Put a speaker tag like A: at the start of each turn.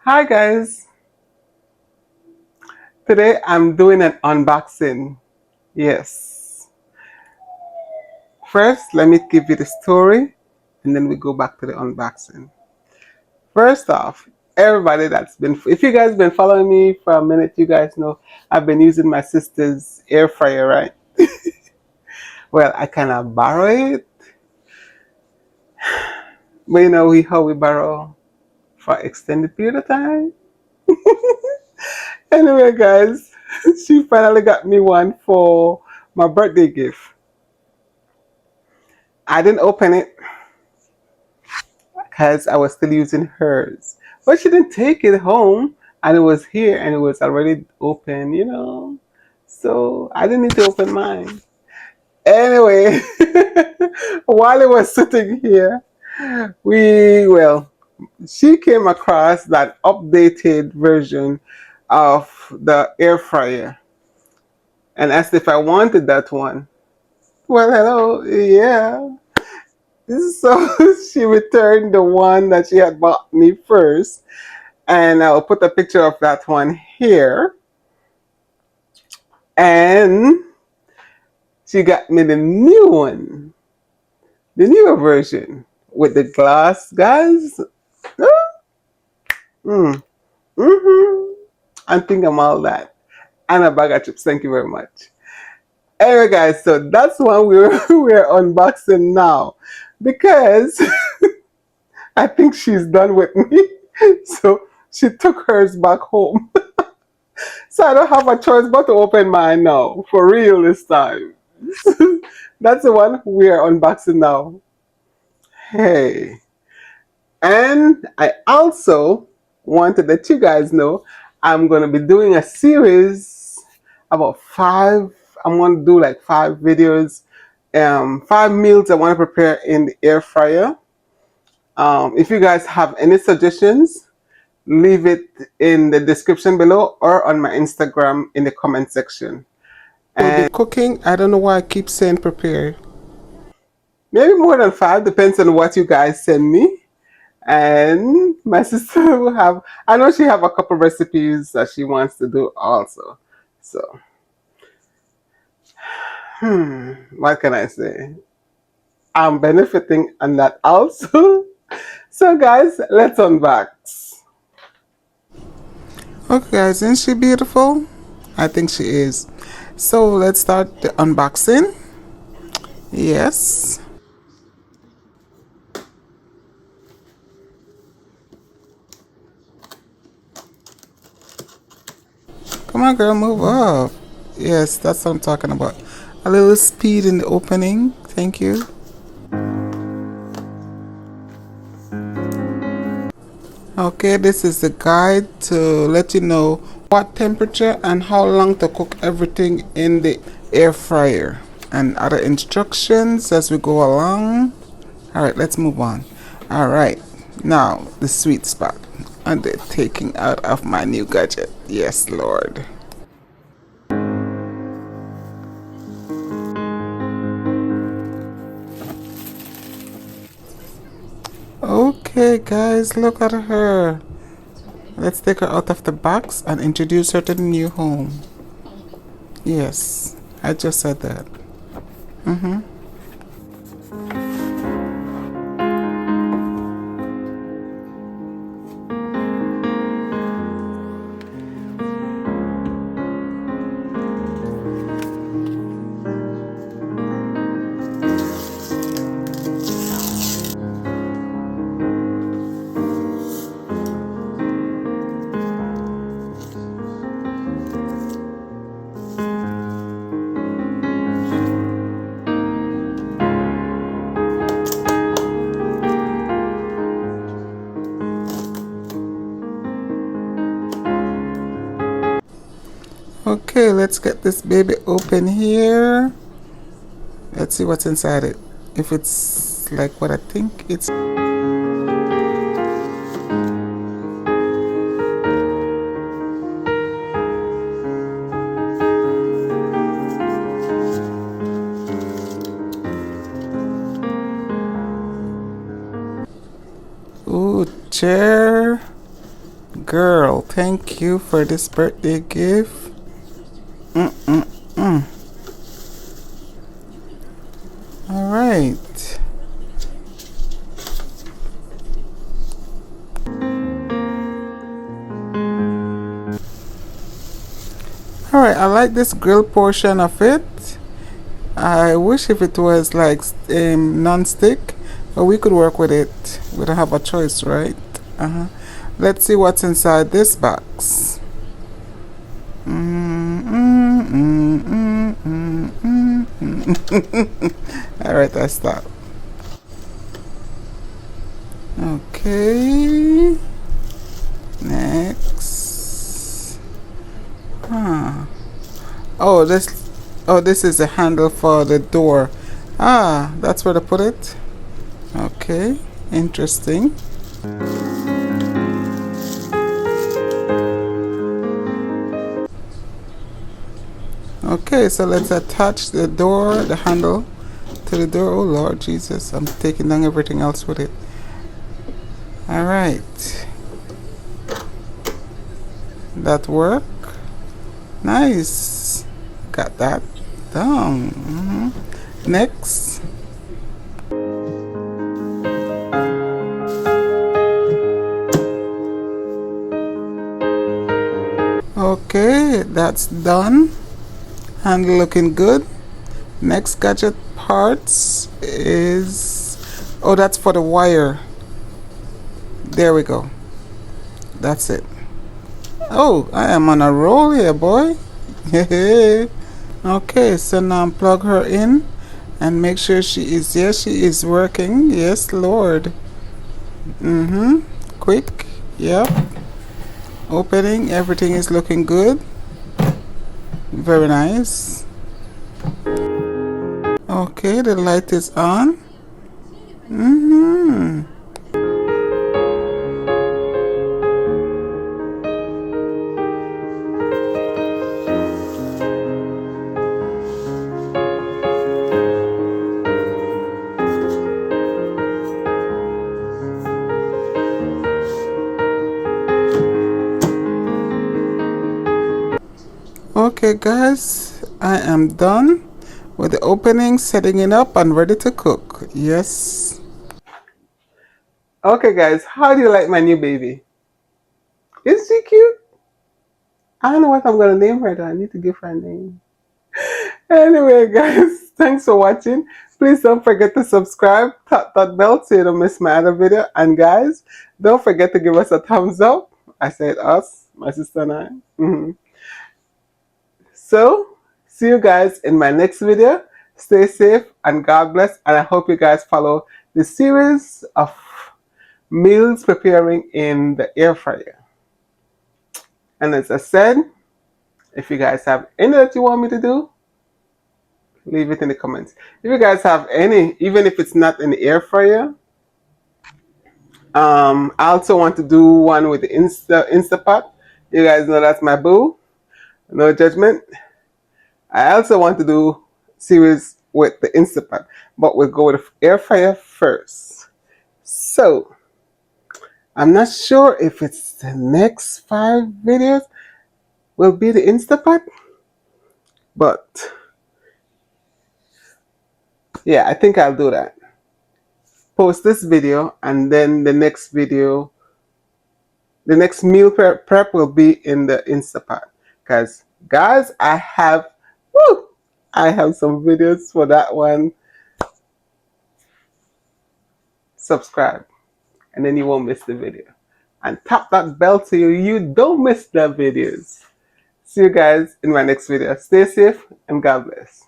A: Hi guys, today I'm doing an unboxing. Yes. First, let me give you the story and then we go back to the unboxing. First off, everybody if you guys been following me for a minute, you guys know I've been using my sister's air fryer, right? Well, I kind of borrow it, but how we borrow for extended period of time. Anyway, guys, she finally got me one for my birthday gift. I didn't open it because I was still using hers. But she didn't take it home and it was here and it was already open. So I didn't need to open mine. Anyway, while it was sitting here, she came across that updated version of the air fryer and asked if I wanted that one. Well, hello, yeah. So she returned the one that she had bought me first, and I'll put a picture of that one here. And she got me the new one, the newer version with the glass, guys. Mm, mm-hmm. I think I'm all that. And a bag of chips. Thank you very much. Anyway, guys, so that's one we're unboxing now because I think she's done with me. So she took hers back home. So I don't have a choice but to open mine now. For real this time. That's the one we are unboxing now. Hey. And I also want to let you guys know I'm going to be doing a series about I'm going to do like 5 videos, 5 meals I want to prepare in the air fryer. If you guys have any suggestions, leave it in the description below or on my Instagram in the comment section. And cooking, I don't know why I keep saying prepare. Maybe more than 5, depends on what you guys send me. And my sister will have, I know she have a couple recipes that she wants to do also. So, what can I say? I'm benefiting on that also. So guys, let's unbox. Okay guys, isn't she beautiful? I think she is. So let's start the unboxing. Yes. Come on girl, move up. Yes, that's what I'm talking about. A little speed in the opening. Thank you. Okay, this is the guide to let you know what temperature and how long to cook everything in the air fryer and other instructions as we go along. Alright, let's move on. Alright, now the sweet spot and the taking out of my new gadget. Yes, Lord. Okay, guys, look at her. Let's take her out of the box and introduce her to the new home. Yes, I just said that. Okay, let's get this baby open here. Let's see what's inside it. If it's like what I think it's. Ooh, chair, Girl, thank you for this birthday gift. All right. All right, I like this grill portion of it. I wish if it was like non-stick, but we could work with it. We don't have a choice, right? Let's see what's inside this box. All right, I stop. Okay. Next. Oh, this is a handle for the door. That's where to put it. Okay, interesting. Okay, so let's attach the handle to the door. Oh Lord Jesus, I'm taking down everything else with it. All right, that work. Nice, got that down. Next. Okay, that's done. Handle looking good. Next gadget parts is, oh, that's for the wire. There we go. That's it. Oh, I am on a roll here, boy. Okay, so now plug her in and make sure she is working. Yes, Lord. Quick. Yep. Opening, everything is looking good. Very nice. Okay, the light is on. Okay guys, I am done with the opening, setting it up and ready to cook. Yes. Okay guys, how do you like my new baby? Is she cute? I don't know what I'm gonna name her though. I need to give her a name. Anyway guys, thanks for watching. Please don't forget to subscribe, tap that bell so you don't miss my other video. And guys, don't forget to give us a thumbs up. I said us, my sister and I. So, see you guys in my next video. Stay safe and God bless. And I hope you guys follow the series of meals preparing in the air fryer. And as I said, if you guys have any that you want me to do, leave it in the comments. If you guys have any, even if it's not in the air fryer, I also want to do one with the Instapot. You guys know that's my boo. No judgment. I also want to do series with the Instapot, but we'll go with the air fryer first. So I'm not sure if it's the next 5 videos will be the Instapot, but yeah, I think I'll do that. Post this video and then the next video, the next meal prep will be in the Instapot. Because guys, I have some videos for that one. Subscribe and then you won't miss the video. And tap that bell so you don't miss the videos. See you guys in my next video. Stay safe and God bless.